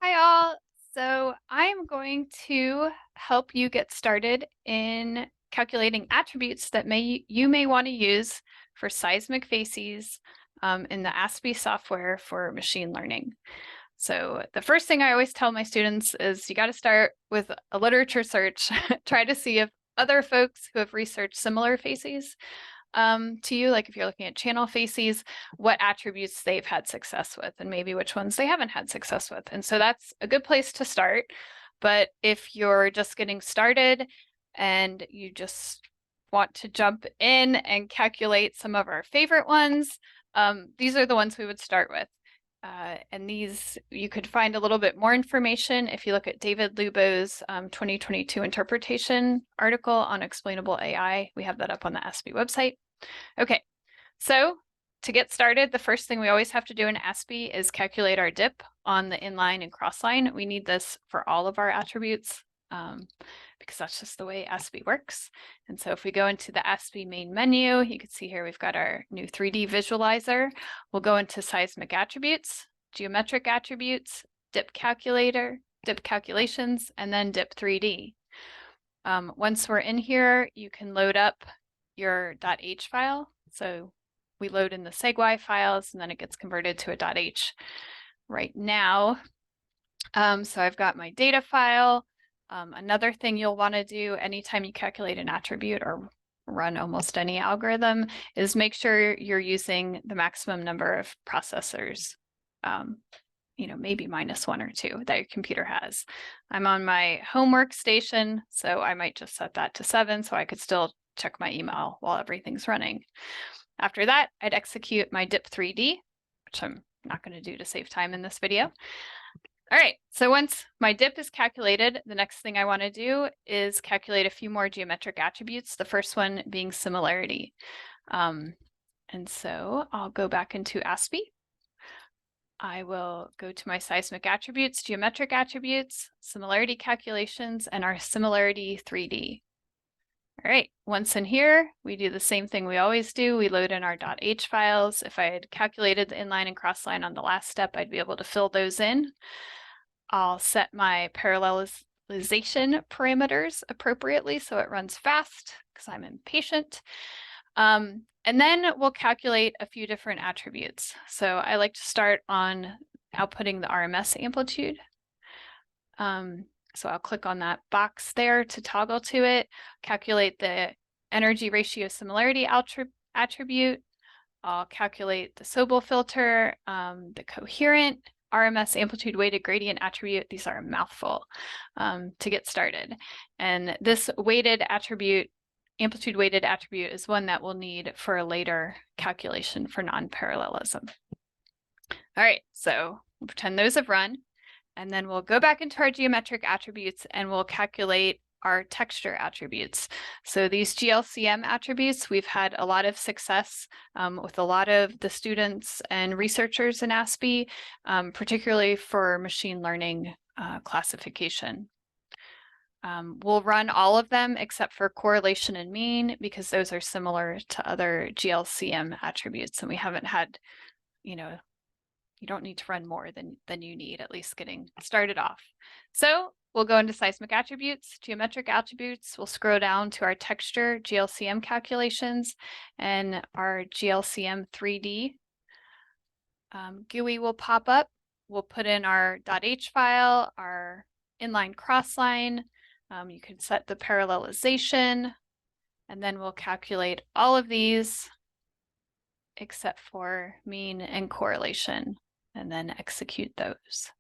Hi all. So I'm going to help you get started in calculating attributes that you may want to use for seismic facies in the AASPI software for machine learning. So the first thing I always tell my students is you got to start with a literature search. Try to see if other folks who have researched similar facies to you, like if you're looking at channel facies, what attributes they've had success with and maybe which ones they haven't had success with. And so that's a good place to start. But if you're just getting started and you just want to jump in and calculate some of our favorite ones, these are the ones we would start with. And these, you could find a little bit more information if you look at David Lubo's 2022 interpretation article on explainable AI. We have that up on the AASPI website. Okay, so to get started, the first thing we always have to do in AASPI is calculate our dip on the inline and crossline. We need this for all of our attributes because that's just the way AASPI works. And so if we go into the AASPI main menu, you can see here we've got our new 3D visualizer. We'll go into seismic attributes, geometric attributes, dip calculator, dip calculations, and then dip 3D. Once we're in here, you can load up your .h file. So we load in the segue files and then it gets converted to a .h right now. So I've got my data file. Another thing you'll want to do anytime you calculate an attribute or run almost any algorithm is make sure you're using the maximum number of processors, maybe -1 or 2 that your computer has. I'm on my home workstation, so I might just set that to 7 so I could still check my email while everything's running. After that, I'd execute my dip 3D, which I'm not going to do to save time in this video. All right, so once my dip is calculated, the next thing I want to do is calculate a few more geometric attributes, the first one being similarity. And so I'll go back into AASPI. I will go to my seismic attributes, geometric attributes, similarity calculations, and our similarity 3D. All right, once in here, we do the same thing we always do. We load in our .h files. If I had calculated the inline and crossline on the last step, I'd be able to fill those in. I'll set my parallelization parameters appropriately so it runs fast because I'm impatient. And then we'll calculate a few different attributes. So I like to start on outputting the RMS amplitude. So I'll click on that box there to toggle to it, calculate the energy ratio similarity attribute. I'll calculate the Sobel filter, the coherent RMS amplitude weighted gradient attribute. These are a mouthful to get started. And this weighted attribute, amplitude weighted attribute, is one that we'll need for a later calculation for non-parallelism. All right, so we'll pretend those have run. And then we'll go back into our geometric attributes and we'll calculate our texture attributes. So these GLCM attributes, we've had a lot of success with a lot of the students and researchers in AASPI, particularly for machine learning classification. We'll run all of them except for correlation and mean because those are similar to other GLCM attributes and we haven't had, you don't need to run more than you need, at least getting started off. So we'll go into seismic attributes, geometric attributes. We'll scroll down to our texture GLCM calculations and our GLCM 3D. GUI will pop up. We'll put in our .h file, our inline crossline. You can set the parallelization, and then we'll calculate all of these except for mean and correlation, and then execute those.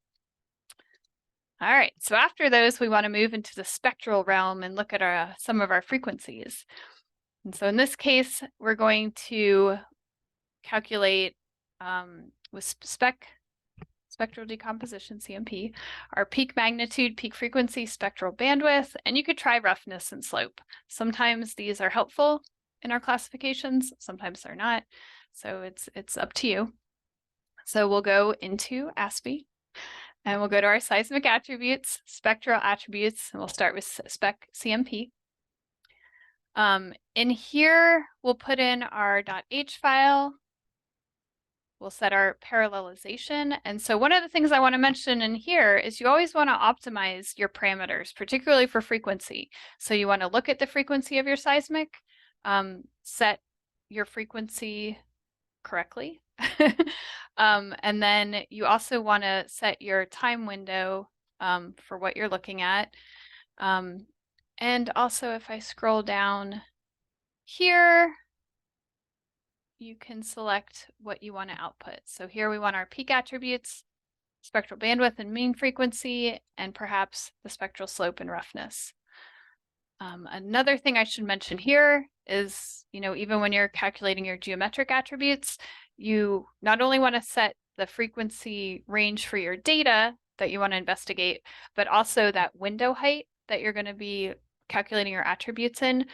All right, so after those, we want to move into the spectral realm and look at some of our frequencies. And so in this case, we're going to calculate with spectral decomposition, CMP, our peak magnitude, peak frequency, spectral bandwidth, and you could try roughness and slope. Sometimes these are helpful in our classifications, sometimes they're not. So it's up to you. So we'll go into AASPI and we'll go to our seismic attributes, spectral attributes, and we'll start with spec CMP. In here, we'll put in our .h file. we'll set our parallelization. And so one of the things I want to mention in here is you always want to optimize your parameters, particularly for frequency. So you want to look at the frequency of your seismic, set your frequency correctly. And then you also want to set your time window for what you're looking at. And also if I scroll down here, you can select what you want to output. So here we want our peak attributes, spectral bandwidth and mean frequency, and perhaps the spectral slope and roughness. Another thing I should mention here is, even when you're calculating your geometric attributes, you not only want to set the frequency range for your data that you want to investigate, but also that window height that you're going to be calculating your attributes in.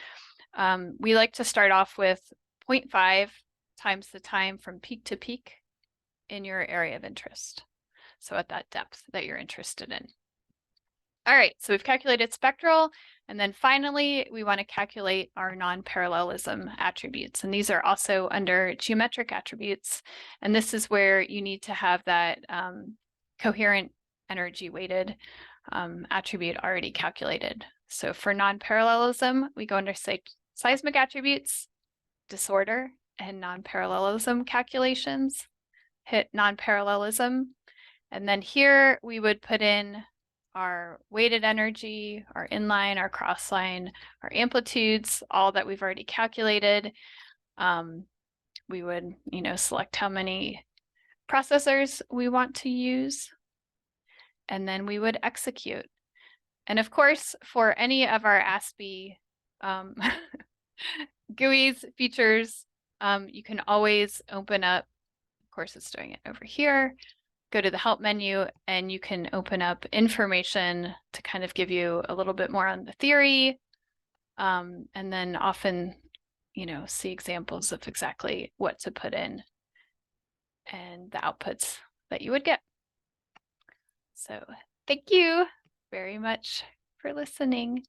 We like to start off with 0.5 times the time from peak to peak in your area of interest. So at that depth that you're interested in. All right, so we've calculated spectral, and then finally we want to calculate our non-parallelism attributes, and these are also under geometric attributes, and this is where you need to have that coherent energy weighted attribute already calculated. So for non-parallelism, we go under seismic attributes, disorder, and non-parallelism calculations, hit non-parallelism, and then here we would put in our weighted energy, our inline, our crossline, our amplitudes, all that we've already calculated. We would, select how many processors we want to use, and then we would execute. And of course, for any of our AASPI GUIs, features, you can always open up, of course it's doing it over here, go to the help menu, and you can open up information to kind of give you a little bit more on the theory, and then often, see examples of exactly what to put in and the outputs that you would get. So thank you very much for listening.